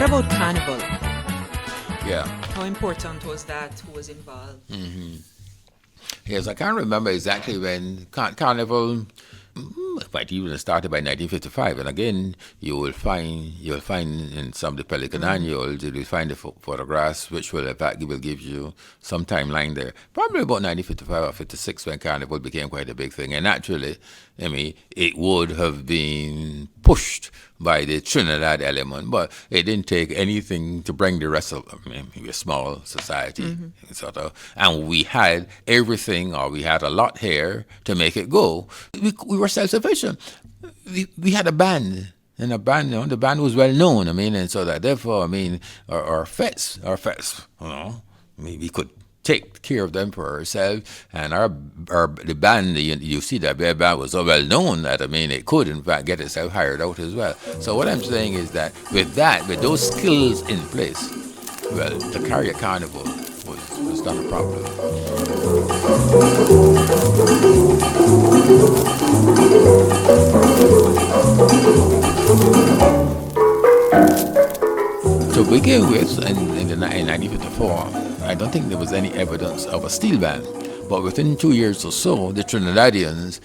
about Carnival? Yeah. How important was that? Who was involved? Yes, I can't remember exactly when Carnival. It might even started by 1955, and again, you'll find in some of the Pelican annuals, you'll find the photographs, which will in fact will give you some timeline there. Probably about 1955 or 56 when Carnival became quite a big thing, and naturally, I mean, it would have been pushed by the Trinidad element, but it didn't take anything to bring the rest of. I mean, we're a small society, sort of, and we had everything, or we had a lot here to make it go. We were self-sufficient. We had a band, and the band was well known. I mean, and so that therefore, I mean, our fets, we could take care of them for ourselves, and the band, you see that band was so well known that I mean it could in fact get itself hired out as well. So what I'm saying is that with those skills in place, well, to carry a carnival was not a problem. To begin with, in 1954, I don't think there was any evidence of a steel band. But within 2 years or so, the Trinidadians,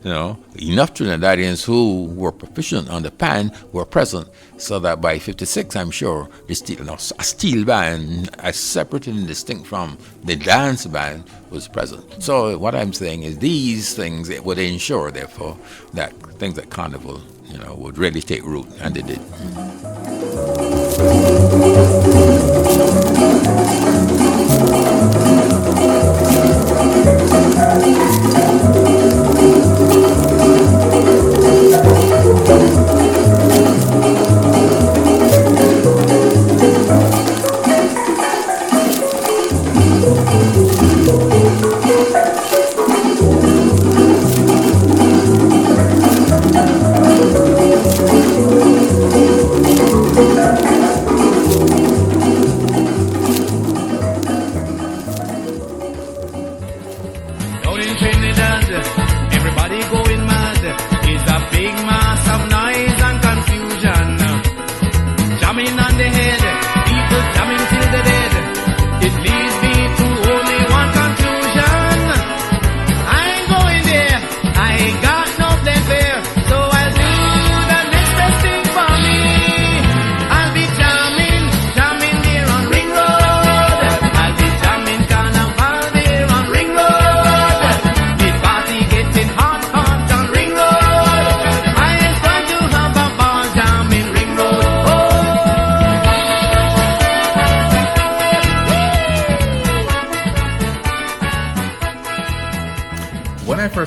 enough Trinidadians who were proficient on the pan were present, so that by 56, I'm sure, a steel band, as separate and distinct from the dance band, was present. So what I'm saying is these things would ensure, therefore, that things like Carnival, would really take root, and they did.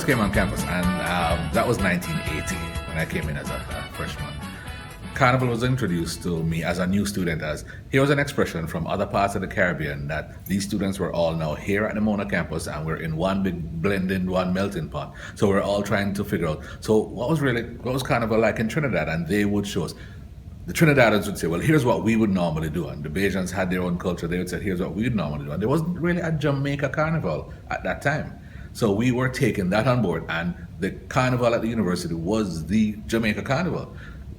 Came on campus, and that was 1980 when I came in as a freshman. Carnival was introduced to me as a new student as here was an expression from other parts of the Caribbean that these students were all now here at the Mona campus, and we're in one big blending, one melting pot. So we're all trying to figure out, so what was Carnival like in Trinidad? And they would show us. The Trinidadians would say, well, here's what we would normally do. And the Bajans had their own culture. They would say, here's what we would normally do. And there wasn't really a Jamaica Carnival at that time. So we were taking that on board, and the carnival at the university was the Jamaica Carnival.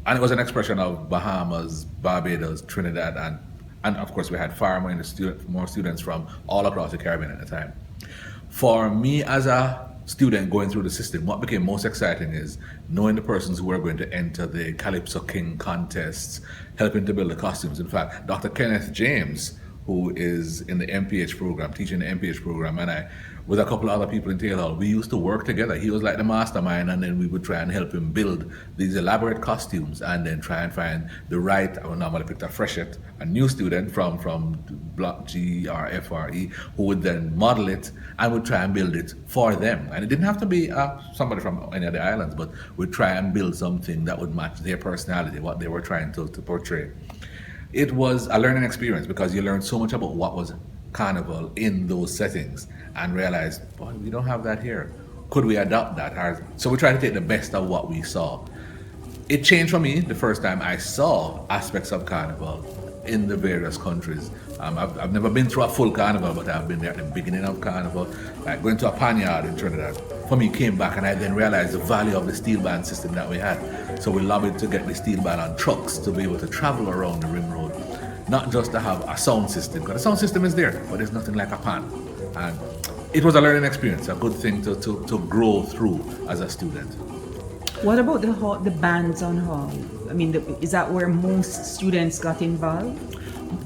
And it was an expression of Bahamas, Barbados, Trinidad, and of course we had far more students from all across the Caribbean at the time. For me as a student going through the system, what became most exciting is knowing the persons who were going to enter the Calypso King contests, helping to build the costumes. In fact, Dr. Kenneth James, who is in the MPH program, teaching the MPH program, and I, with a couple of other people in Tail Hall, we used to work together. He was like the mastermind, and then we would try and help him build these elaborate costumes, and then try and find the right. I would normally pick a freshette, a new student from Block G or FRE, who would then model it and would try and build it for them. And it didn't have to be somebody from any of the islands, but we'd try and build something that would match their personality, what they were trying to portray. It was a learning experience because you learned so much about what was Carnival in those settings and realized, boy, we don't have that here. Could we adopt that? So we tried to take the best of what we saw. It changed for me the first time I saw aspects of Carnival in the various countries. I've never been through a full Carnival, but I've been there at the beginning of Carnival, like going to a panyard in Trinidad. For me, came back and I then realized the value of the steel band system that we had. So we lobbied to get the steel band on trucks to be able to travel around the ring road, not just to have a sound system, because the sound system is there, but there's nothing like a pan. And it was a learning experience, a good thing to grow through as a student. What about the bands on hall? I mean, is that where most students got involved?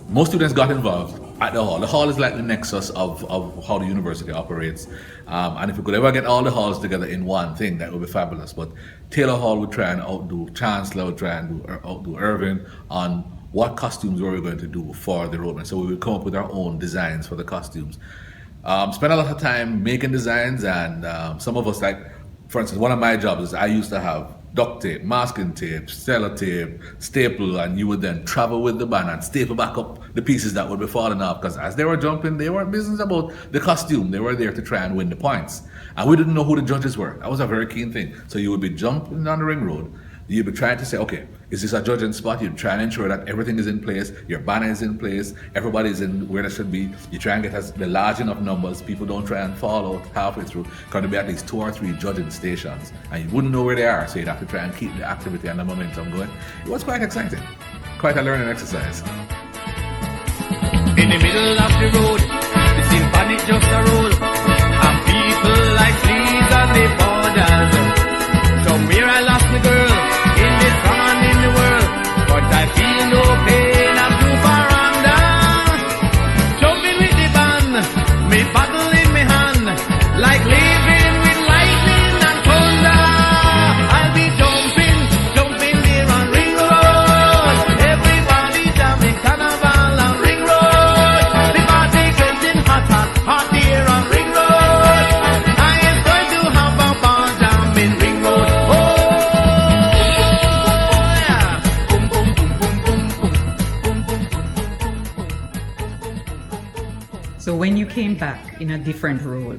Most students got involved at the hall. The hall is like the nexus of how the university operates. And if we could ever get all the halls together in one thing, that would be fabulous. But Taylor Hall would try and outdo Chancellor, would try and outdo Irving on what costumes we were going to do for the roadman. So we would come up with our own designs for the costumes. Spend a lot of time making designs, and some of us, like, for instance, one of my jobs is I used to have duct tape, masking tape, sellotape, staple, and you would then travel with the band and staple back up the pieces that would be falling off, because as they were jumping, they weren't business about the costume. They were there to try and win the points. And we didn't know who the judges were. That was a very keen thing. So you would be jumping on the ring road. You'd be trying to say, okay, is this a judging spot? You'd try and ensure that everything is in place, your banner is in place, everybody's in where they should be. You try and get the large enough numbers, people don't try and fall out halfway through. Because there'll be at least 2 or 3 judging stations, and you wouldn't know where they are, so you'd have to try and keep the activity and the momentum going. It was quite exciting, quite a learning exercise. In the middle of the road, the symphony just a roll, and people like fleas on the borders. Somewhere I lost the girl, in the sun and in the world, but I feel no pain, I'm too far under. Jumping with the band, me bottle in me hand, like living with lightning and thunder. I'll be jumping there on Ring Road. Everybody jamming Carnival on Ring Road. The party getting hot here on Ring Road. I am going to have a ball jam in Ring Road. So when you came back in a different role,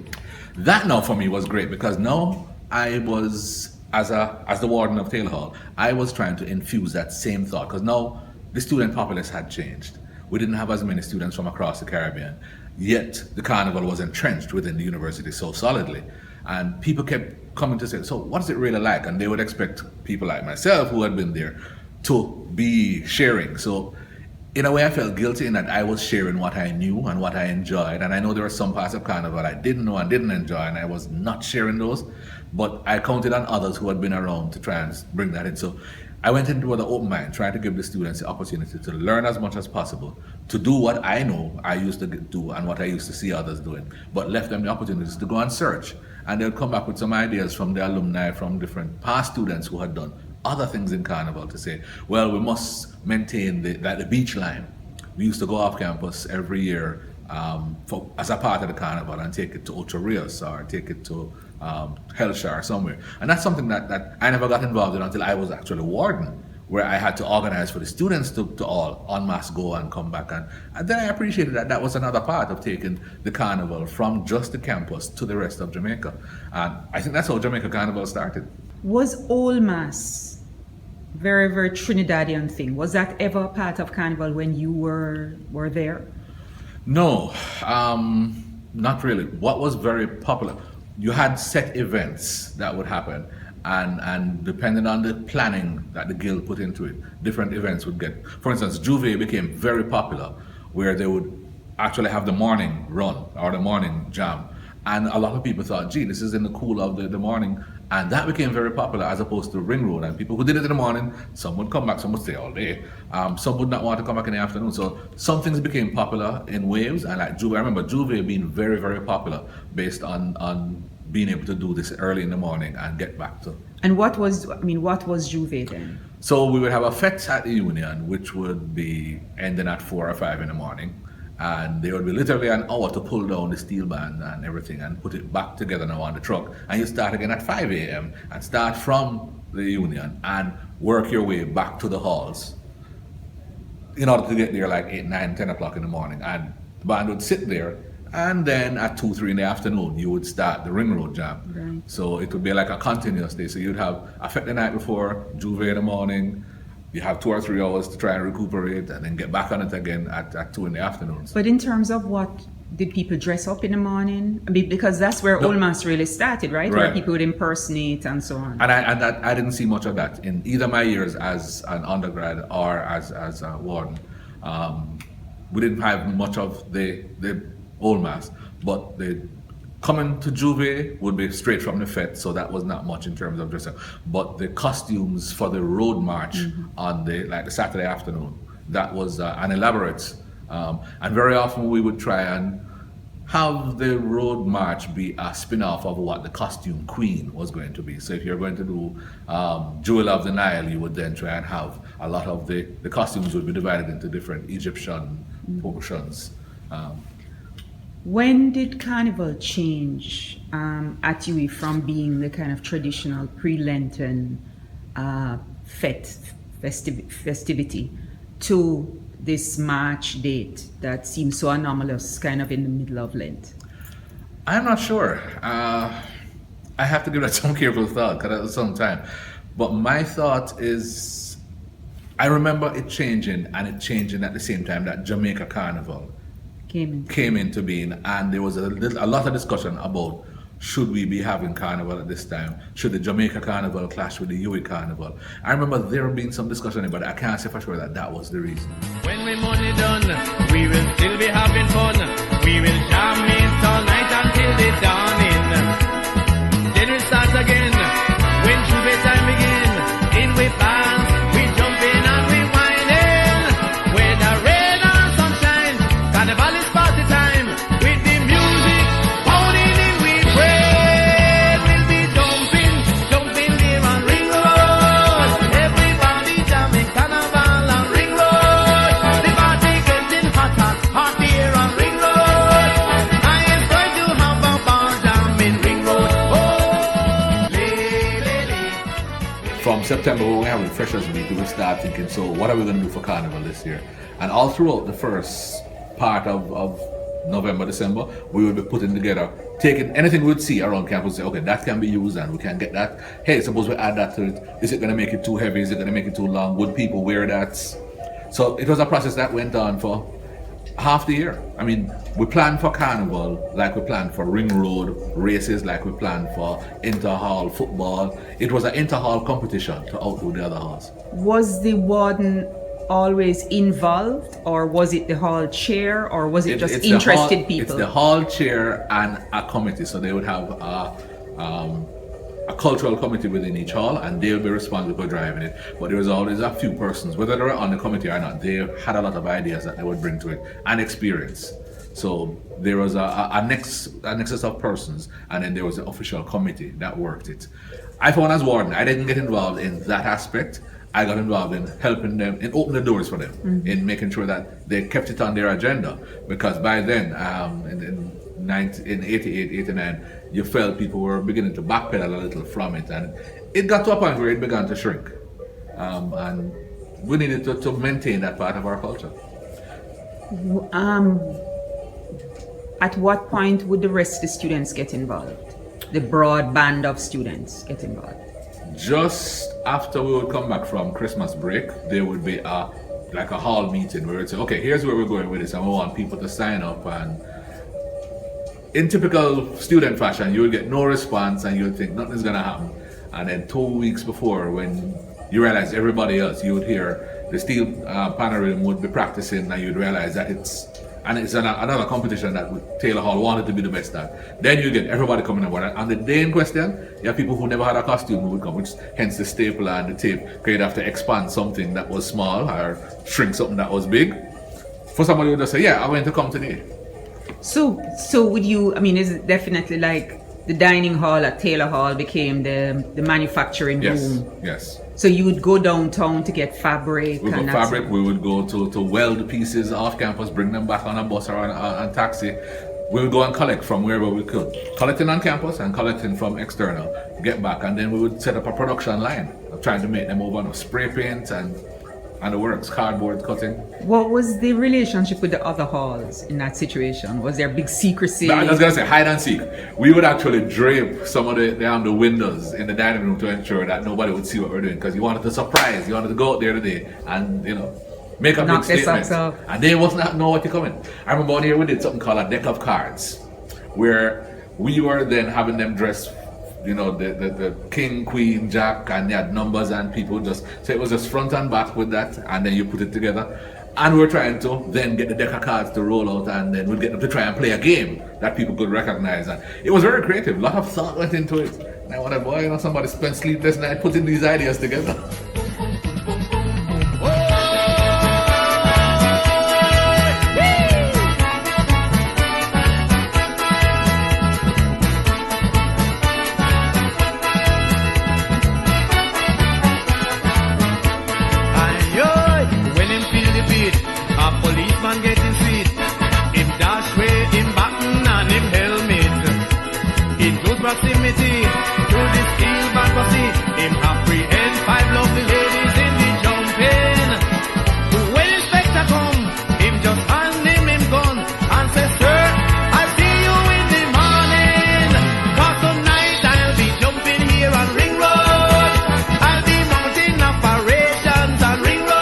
That now for me was great, because now I was, as the warden of Taylor Hall, I was trying to infuse that same thought, because now the student populace had changed. We didn't have as many students from across the Caribbean, yet the Carnival was entrenched within the university so solidly. And people kept coming to say, so what's it really like? And they would expect people like myself who had been there to be sharing. So in a way, I felt guilty in that I was sharing what I knew and what I enjoyed. And I know there were some parts of Carnival I didn't know and didn't enjoy, and I was not sharing those. But I counted on others who had been around to try and bring that in. So I went into it with an open mind, trying to give the students the opportunity to learn as much as possible, to do what I know I used to do and what I used to see others doing, but left them the opportunities to go and search. And they'll come back with some ideas from the alumni, from different past students who had done other things in Carnival, to say, well, we must maintain the beach line. We used to go off campus every year as a part of the Carnival and take it to Ocho Rios or take it to Hellshire somewhere. And that's something that I never got involved in until I was actually warden, where I had to organize for the students to all en masse go and come back. And then I appreciated that was another part of taking the Carnival from just the campus to the rest of Jamaica. And I think that's how Jamaica Carnival started. was All Mass very, very Trinidadian thing? Was that ever a part of Carnival when you were there? No, not really. What was very popular, you had set events that would happen, and depending on the planning that the guild put into it, different events would get. For instance, Juve became very popular, where they would actually have the morning run or the morning jam. And a lot of people thought, gee, this is in the cool of the morning. And that became very popular as opposed to Ring Road. And people who did it in the morning, some would come back, some would stay all day. Some would not want to come back in the afternoon. So some things became popular in waves. And like Juve, I remember Juve being very, very popular based on being able to do this early in the morning and get back to. And what was Juve then? So we would have a fete at the Union, which would be ending at 4 or 5 in the morning. And there would be literally an hour to pull down the steel band and everything and put it back together now on the truck. And you start again at 5 a.m. and start from the Union and work your way back to the halls in order to get there like 8, 9, 10 o'clock in the morning. And the band would sit there, and then at 2, 3 in the afternoon, you would start the Ring Road Jam. Right. So it would be like a continuous day. So you'd have a fete the night before, Juve in the morning. You have 2 or 3 hours to try and recuperate and then get back on it again at 2 in the afternoon. But in terms of what Did people dress up in the morning? I mean, because that's where No. Old Mass really started, right? Where Right. people would impersonate and so on. And I didn't see much of that in either my years as an undergrad or as a warden. We didn't have much of the Old Mass, but the coming to Juve would be straight from the fete, so that was not much in terms of dressing. But the costumes for the road march on the Saturday afternoon, that was an elaborate, and very often we would try and have the road march be a spin-off of what the costume queen was going to be. So if you're going to do Jewel of the Nile, you would then try and have a lot of the costumes would be divided into different Egyptian portions. When did Carnival change at UWI from being the kind of traditional pre-Lenten festivity to this March date that seems so anomalous, kind of in the middle of Lent? I'm not sure. I have to give that some careful thought because it was some time. But my thought is, I remember it changing, and it changing at the same time that Jamaica Carnival came into being, and there was a lot of discussion about should we be having Carnival at this time? Should the Jamaica Carnival clash with the UWI Carnival? I remember there being some discussion, but I can't say for sure that was the reason. When we money done, we will still be having fun. We will jam it all night until the dawning. Then we start again. When Juve time begin, in we pants, we jump in and we whining. Whether rain or sunshine, Carnival is party time. With the music pounding in, we pray. We'll be jumping there on Ring Road. Everybody jamming Carnival on Ring Road. The party getting hot here on Ring Road. I am going to have a bar jam in Ring Road. Oh, From September, when we have Freshers Week, we start thinking, so what are we going to do for Carnival this year? And all throughout the first part of November, December, we will be putting together, taking anything we would see around campus, say, okay, that can be used and we can get that. Hey, suppose we add that to it. Is it going to make it too heavy? Is it going to make it too long? Would people wear that? So it was a process that went on for half the year. I mean, we planned for Carnival like we planned for Ring Road races, like we planned for inter-hall football. It was an inter-hall competition to outdo the other halls. Was the warden always involved, or was it the hall chair, or was it just It's interested It's people? the hall chair and a committee. So they would have a cultural committee within each hall, and they would be responsible for driving it. But there was always a few persons, whether they were on the committee or not, they had a lot of ideas that they would bring to it and experience. So there was a nexus of persons, and then there was the official committee that worked it. I found as warden, I didn't get involved in that aspect. I got involved in helping them, in opening the doors for them, in making sure that they kept it on their agenda. Because by then, in 88, 89, you felt people were beginning to backpedal a little from it. And it got to a point where it began to shrink. And we needed to maintain that part of our culture. At what point would the rest of the students get involved? The broad band of students get involved? Just after we would come back from Christmas break, there would be a hall meeting where we'd say, okay, here's where we're going with this, and we want people to sign up. And in typical student fashion, you would get no response, and you would think nothing's gonna happen. And then 2 weeks before, when you realize everybody else, you would hear the steel panorama would be practicing, and you'd realize that it's another competition that Taylor Hall wanted to be the best at. Then you get everybody coming aboard. And on the day in question, you have people who never had a costume who would come, which hence the stapler and the tape, because you'd have to expand something that was small or shrink something that was big. For somebody who would just say, yeah, I'm going to come today. So would you, I mean, is it definitely like the dining hall at Taylor Hall became the manufacturing boom? Yes. So you would go downtown to get fabric? We got fabric, we would go to weld pieces off campus, bring them back on a bus or on a taxi. We would go and collect from wherever we could. Collecting on campus and collecting from external, get back, and then we would set up a production line of trying to make them over on spray paint and the works, cardboard cutting. What was the relationship with the other halls in that situation? Was there big secrecy? I was going to say hide and seek. We would actually drape some of the windows in the dining room to ensure that nobody would see what we're doing, because you wanted to surprise, you wanted to go out there today and, make a big Knock their statement. socks off. And they was not know what you're coming. I remember one year we did something called a deck of cards, where we were then having them dress, the king, queen, jack, and they had numbers and people just, so it was just front and back with that, and then you put it together. And we're trying to then get the deck of cards to roll out, and then we'd get them to try and play a game that people could recognize. And it was very creative. A lot of thought went into it. And I wondered, boy, somebody spent sleepless night putting these ideas together. Policeman getting sweet. Him dash with him baton and him helmet. In close proximity to the steel back posse, him apprehend 5 lovely ladies in the jumping. When inspector come, him just hand him gun and say, sir, I'll see you in the morning. 'Cause tonight I'll be jumping here on Ring Road. I'll be mounting operations on Ring Road.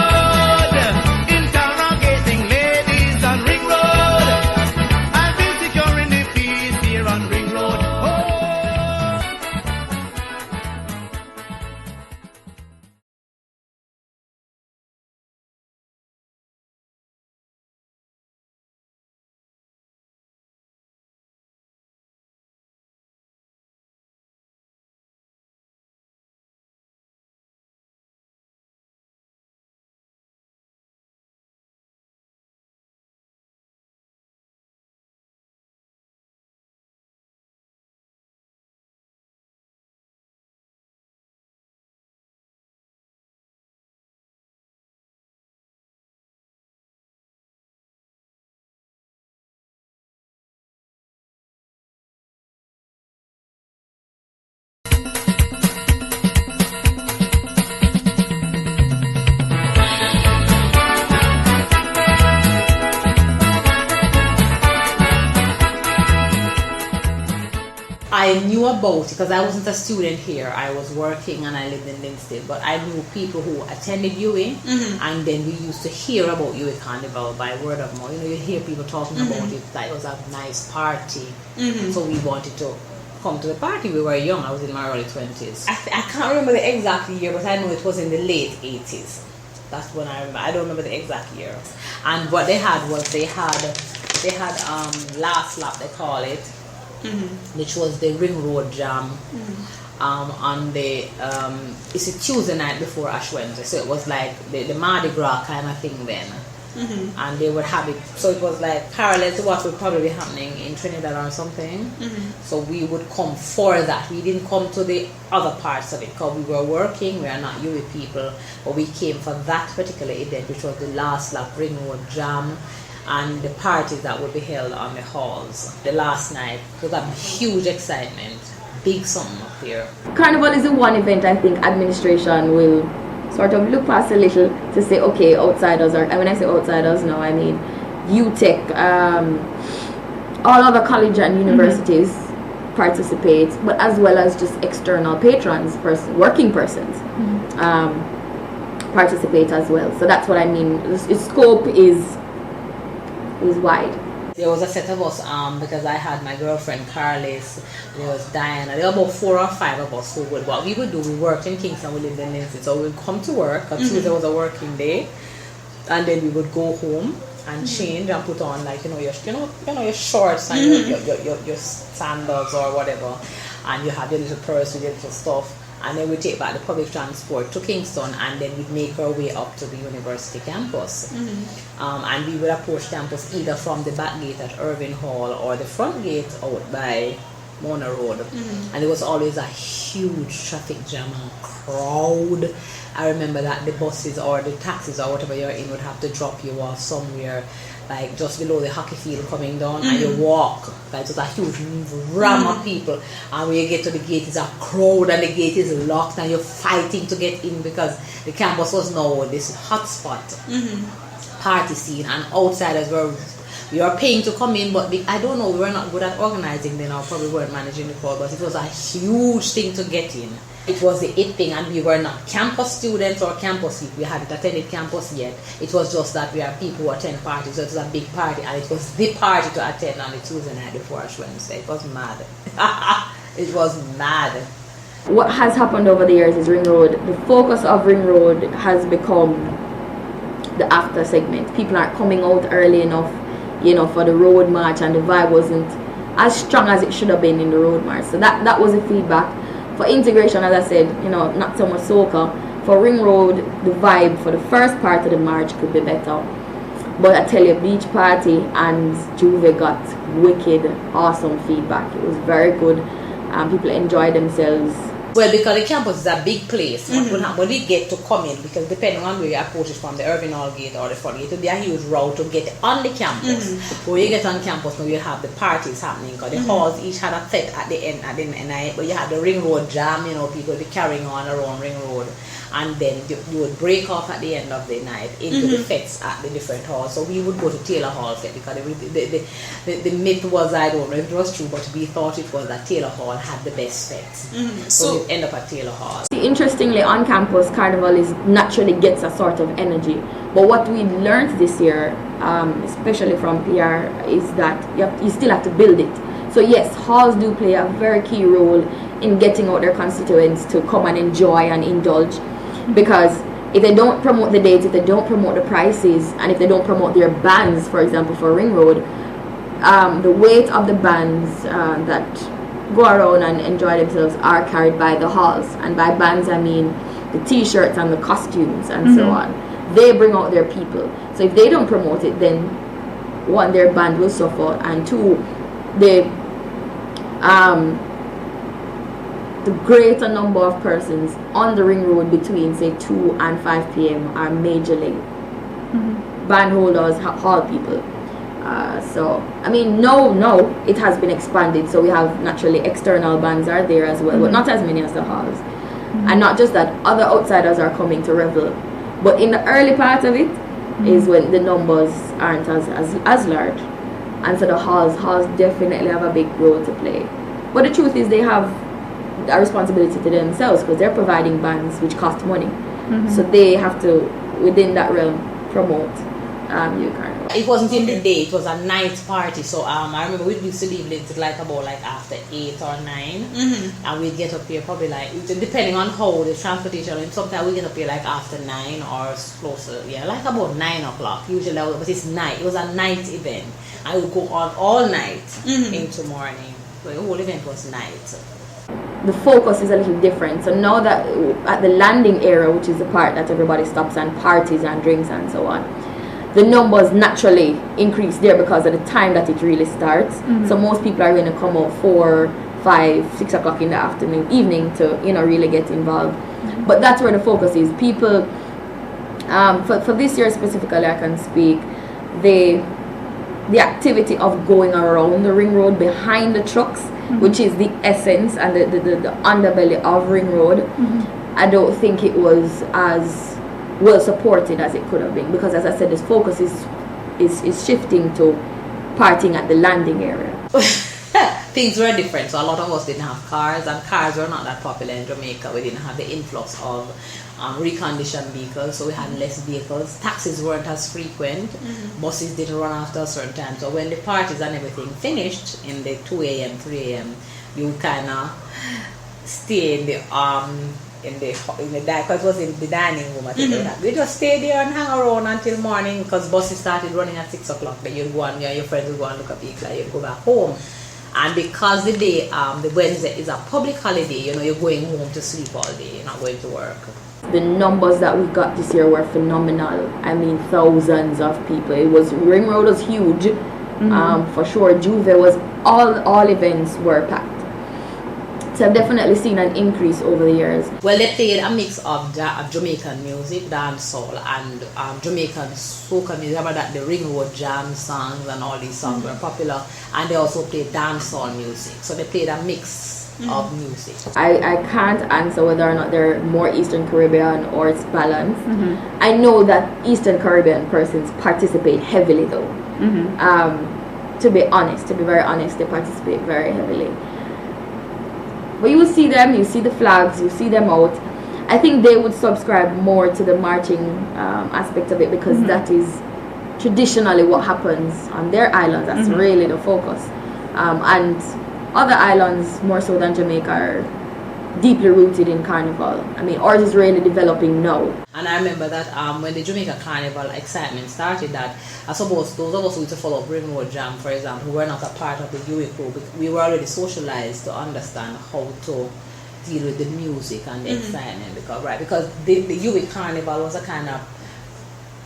I knew about it because I wasn't a student here. I was working and I lived in Linstead, but I knew people who attended UWI, and then we used to hear about UWI Carnival by word of mouth. You hear people talking about it, that it was a nice party. So we wanted to come to the party. We were young. I was in my early 20s. I can't remember the exact year, but I know it was in the late 80s. That's when I remember. I don't remember the exact year. And what they had was they had last lap, they call it, which was the Ring Road Jam. On the it's a Tuesday night before Ash Wednesday, so it was like the Mardi Gras kind of thing then. And they would have it, so it was like parallel to what would probably be happening in Trinidad or something. So we would come for that. We didn't come to the other parts of it because we were working. We are not UWI people, but we came for that particular event, which was the last lap Ring Road Jam and the parties that would be held on the halls. The last night was a huge excitement, big something up here. Carnival is the one event I think administration will sort of look past a little to say, okay, outsiders are, and when I say outsiders now, I mean UTech, all other college and universities participate, but as well as just external patrons, working persons participate as well. So that's what I mean. The scope is wide. There was a set of us because I had my girlfriend Carlis, there was Diana, there were about 4 or 5 of us who would, what we would do, we worked in Kingston, we lived in Lindsay, so we would come to work, because Tuesday was a working day, and then we would go home and change and put on like your shorts and your sandals or whatever, and you have your little purse with your little stuff. And then we take back the public transport to Kingston, and then we'd make our way up to the university campus. And we would approach campus either from the back gate at Irving Hall or the front gate out by Mona Road. And there was always a huge traffic jam and crowd. I remember that the buses or the taxis or whatever you're in would have to drop you off somewhere like just below the hockey field coming down, and you walk. Like, it was a huge ram of people, and when you get to the gate, it's a crowd, and the gate is locked, and you're fighting to get in because the campus was now this hotspot party scene, and outsiders we were paying to come in, but I don't know, we were not good at organizing then, or probably weren't managing the crowd, but it was a huge thing to get in. It was the it thing, and we were not campus students or campus people. We hadn't attended campus yet. It was just that we are people who attend parties, so it was a big party, and it was the party to attend on the Tuesday night before Ash Wednesday. It was mad. It was mad. What has happened over the years is Ring Road. The focus of Ring Road has become the after segment. People aren't coming out early enough, for the road march, and the vibe wasn't as strong as it should have been in the road march. So that was the feedback. For integration, as I said, not so much soca. For Ring Road, the vibe for the first part of the march could be better. But I tell you, Beach Party and Juve got wicked, awesome feedback. It was very good. People enjoyed themselves. Well, because the campus is a big place, when we get to come in, because depending on where you approach it from, the Irving Hall gate or the front gate, it will be a huge route to get on the campus. But when you get on campus, now you have the parties happening, because the halls each had a set at the end night, but you had the Ring Road jam, people be carrying on around Ring Road. And then you would break off at the end of the night into the fetes at the different halls. So we would go to Taylor Hall Fete, because the myth was, I don't know if it was true, but we thought it was that Taylor Hall had the best fetes. So we end up at Taylor Hall. Interestingly, on campus, Carnival naturally gets a sort of energy. But what we learned this year, especially from PR, is that you still have to build it. So yes, halls do play a very key role in getting out their constituents to come and enjoy and indulge. Because if they don't promote the dates, if they don't promote the prices, and if they don't promote their bands, for example, for Ring Road, the weight of the bands that go around and enjoy themselves are carried by the halls. And by bands, I mean the t-shirts and the costumes and so on. They bring out their people. So if they don't promote it, then one, their band will suffer, and two, the greater number of persons on the Ring Road between, say, 2 and 5 p.m. are majorly band holders, hall people. So, I mean, no, it has been expanded. So we have naturally external bands are there as well, but not as many as the halls. And not just that, other outsiders are coming to revel. But in the early part of it is when the numbers aren't as large. And so the halls definitely have a big role to play. But the truth is they have a responsibility to themselves, because they're providing bands which cost money. So they have to, within that realm, promote Carnival. It wasn't in the day, it was a night party. So I remember we used to leave it about after 8 or 9. And we'd get up here probably depending on how the transportation, and sometimes we get up here after 9 or closer, about 9 o'clock usually. But it's night, it was a night event. I would go on all night into morning. So the whole event was night. The focus is a little different. So now that at the landing area, which is the part that everybody stops and parties and drinks and so on, the numbers naturally increase there because of the time that it really starts. So most people are going to come out 4, 5, 6 o'clock in the evening to really get involved. But that's where the focus is. People, for this year specifically, I can speak, the activity of going around the Ring Road behind the trucks, which is the essence and the underbelly of Ring Road, I don't think it was as well supported as it could have been, because as I said, this focus is shifting to partying at the landing area. Things were different, so a lot of us didn't have cars, and cars were not that popular in Jamaica. We didn't have the influx of reconditioned vehicles, so we had less vehicles. Taxis weren't as frequent. Buses didn't run after a certain time. So when the parties and everything finished in the 2 a.m., 3 a.m., you would kind of stay in the because it was in the dining room. We just stay there and hang around until morning, because buses started running at 6 o'clock. Then you'd go and your friends would go and look at people, and you'd go back home. And because the day, the Wednesday is a public holiday, you're going home to sleep all day. You're not going to work. The numbers that we got this year were phenomenal. I mean, thousands of people. Ring Road was huge, for sure. Juve was all events were packed. So I've definitely seen an increase over the years. Well, they played a mix of Jamaican music, dancehall, and Jamaican soca music. Remember that the Ring Road jam songs and all these songs were popular, and they also played dancehall music. So they played a mix of music. I can't answer whether or not they're more Eastern Caribbean or it's balanced. I know that Eastern Caribbean persons participate heavily though. To be very honest, they participate very heavily. But you will see them, you see the flags, you see them out. I think they would subscribe more to the marching aspect of it, because that is traditionally what happens on their islands. That's really the focus. And other islands, more so than Jamaica, are deeply rooted in Carnival. I mean, ours is really developing now. And I remember that when the Jamaica Carnival excitement started, that I suppose those of us who used to follow Ring Road Jam, for example, who were not a part of the UCWI crew, we were already socialized to understand how to deal with the music and the excitement, because the UCWI Carnival was a kind of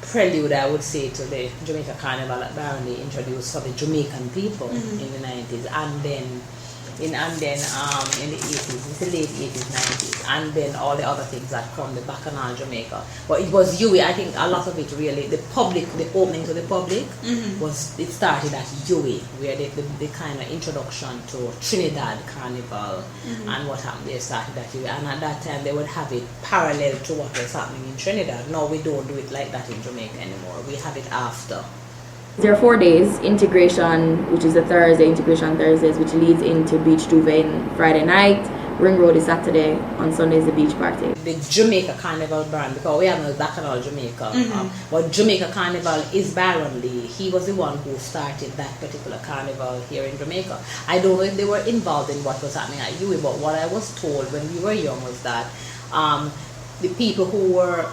prelude, I would say, to the Jamaica Carnival that Barony introduced for the Jamaican people in the 90s, and then in the 80s, it's the late 80s, 90s, and then all the other things that come, the Bacchanal Jamaica. But it was UCWI, I think a lot of it really, the opening to the public, it started at UCWI, where the kind of introduction to Trinidad Carnival and what happened there started at UCWI. And at that time, they would have it parallel to what was happening in Trinidad. No, we don't do it like that in Jamaica anymore. We have it after. There are 4 days: integration, which is a Thursday, integration Thursdays, which leads into Beach Duvet Friday night. Ring Road is Saturday. On Sunday is the beach party. The Jamaica Carnival brand, because we have no Bacchanal Jamaica, but Jamaica Carnival is Baron Lee. He was the one who started that particular carnival here in Jamaica. I don't know if they were involved in what was happening at UCWI, but what I was told when we were young was that the people who were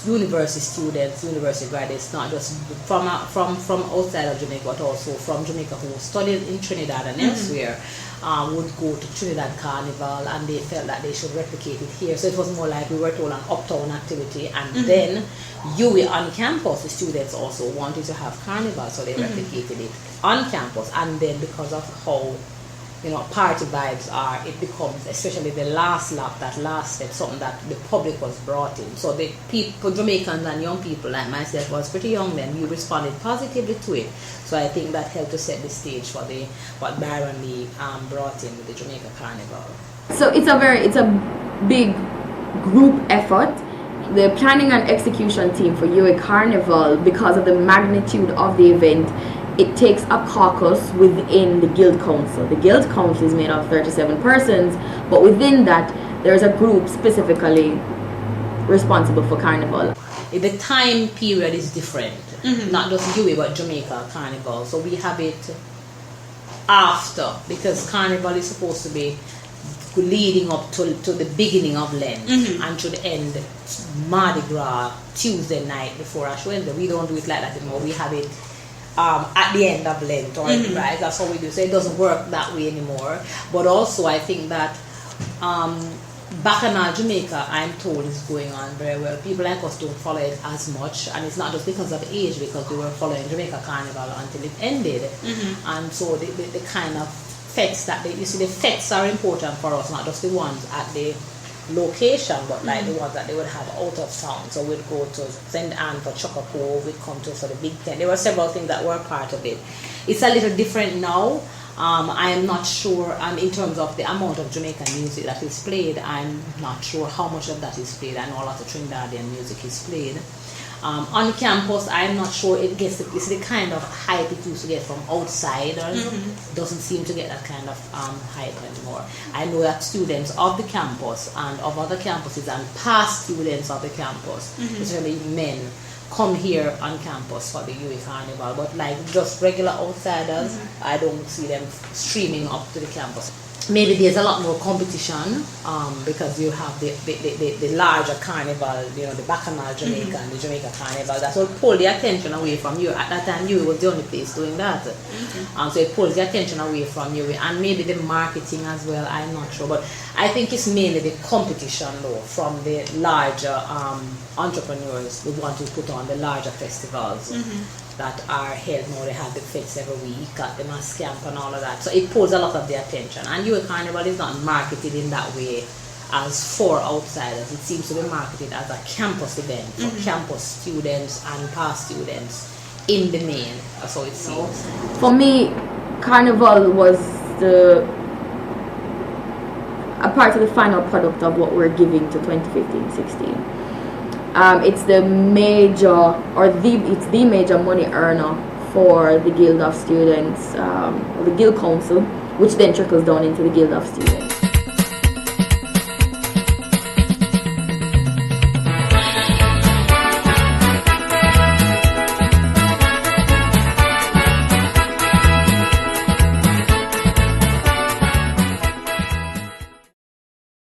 university students, university graduates, not just from outside of Jamaica, but also from Jamaica, who studied in Trinidad and elsewhere, would go to Trinidad Carnival, and they felt that they should replicate it here. So it was more like we were told an uptown activity, and then UCWI on campus, the students also wanted to have Carnival, so they replicated it on campus. And then because of how party vibes are, it becomes, especially the last lap, that last step, something that the public was brought in. So the people, Jamaicans and young people like myself, was pretty young then, we responded positively to it. So I think that helped to set the stage for what Byron Lee brought in with the Jamaica Carnival. So it's a big group effort. The planning and execution team for UCWI Carnival, because of the magnitude of the event, it takes a caucus within the Guild Council. The Guild Council is made of 37 persons, but within that, there's a group specifically responsible for Carnival. The time period is different, not just UCWI, but Jamaica Carnival. So we have it after, because Carnival is supposed to be leading up to the beginning of Lent and should end Mardi Gras Tuesday night before Ash Wednesday. We don't do it like that anymore. We have it at the end of Lent, or right? That's how we do. So it doesn't work that way anymore. But also, I think that Bacchanal Jamaica, I'm told, is going on very well. People like us don't follow it as much, and it's not just because of age, because we were following Jamaica Carnival until it ended. And so the kind of fetes that you see, the fetes are important for us, not just the ones at the location, but like the ones that they would have out of town. So we'd go to St. Anne for Chocopo, we'd come to for the Big Ten. There were several things that were part of it. It's a little different now. I am not sure, in terms of the amount of Jamaican music that is played, I'm not sure how much of that is played. I know a lot of Trinidadian music is played. On campus, I'm not sure it's the kind of hype it used to get from outsiders. Doesn't seem to get that kind of hype anymore. I know that students of the campus and of other campuses and past students of the campus, especially men, come here on campus for the UCWI Carnival. But like just regular outsiders, I don't see them streaming up to the campus. Maybe there's a lot more competition because you have the larger carnival, the Bacchanal Jamaica and the Jamaica Carnival. That will pull the attention away from you. At that time, UCWI was the only place doing that. So it pulls the attention away from UCWI, and maybe the marketing as well, I'm not sure. But I think it's mainly the competition, though, from the larger entrepreneurs who want to put on the larger festivals. That are held now. They have the fits every week at the mass camp and all of that. So it pulls a lot of the attention. And UCWI Carnival is not marketed in that way as for outsiders. It seems to be marketed as a campus event for campus students and past students in the main. That's how it seems. For me, Carnival was a part of the final product of what we're giving to 2015-16. It's the major money earner for the Guild of Students, or the Guild Council, which then trickles down into the Guild of Students.